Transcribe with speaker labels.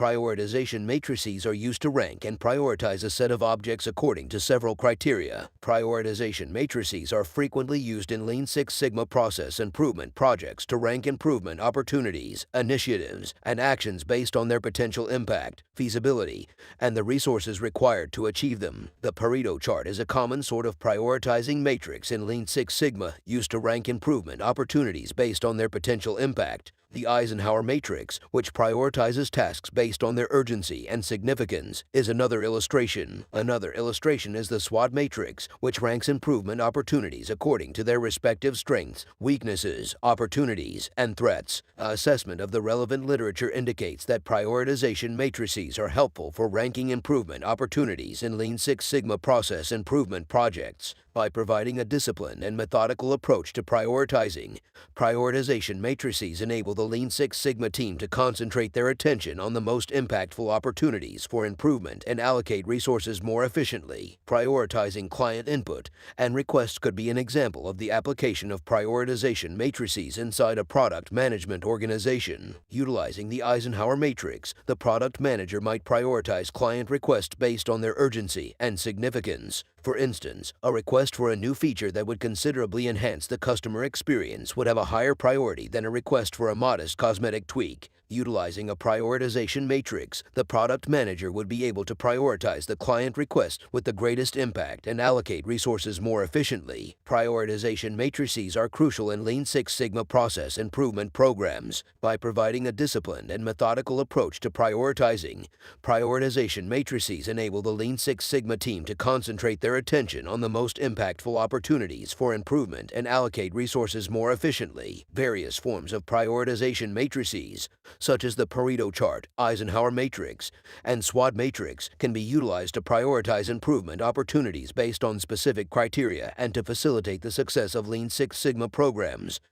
Speaker 1: Prioritization matrices are used to rank and prioritize a set of objects according to several criteria. Prioritization matrices are frequently used in Lean Six Sigma process improvement projects to rank improvement opportunities, initiatives, and actions based on their potential impact, feasibility, and the resources required to achieve them. The Pareto Chart is a common sort of prioritizing matrix in Lean Six Sigma used to rank improvement opportunities based on their potential impact. The Eisenhower Matrix, which prioritizes tasks based on their urgency and significance, is another illustration. Another illustration is the SWOT matrix, which ranks improvement opportunities according to their respective strengths, weaknesses, opportunities, and threats. Assessment of the relevant literature indicates that prioritization matrices are helpful for ranking improvement opportunities in Lean Six Sigma process improvement projects. By providing a disciplined and methodical approach to prioritizing, prioritization matrices enable the Lean Six Sigma team to concentrate their attention on the most impactful opportunities for improvement and allocate resources more efficiently. Prioritizing client input and requests could be an example of the application of prioritization matrices inside a product management organization. Utilizing the Eisenhower Matrix, the product manager might prioritize client requests based on their urgency and significance. For instance, a request for a new feature that would considerably enhance the customer experience would have a higher priority than a request for a modest cosmetic tweak. Utilizing a prioritization matrix, the product manager would be able to prioritize the client request with the greatest impact and allocate resources more efficiently. Prioritization matrices are crucial in Lean Six Sigma process improvement programs. By providing a disciplined and methodical approach to prioritizing, prioritization matrices enable the Lean Six Sigma team to concentrate their attention on the most impactful opportunities for improvement and allocate resources more efficiently. Various forms of prioritization matrices, such as the Pareto Chart, Eisenhower Matrix, and SWOT Matrix, can be utilized to prioritize improvement opportunities based on specific criteria and to facilitate the success of Lean Six Sigma programs.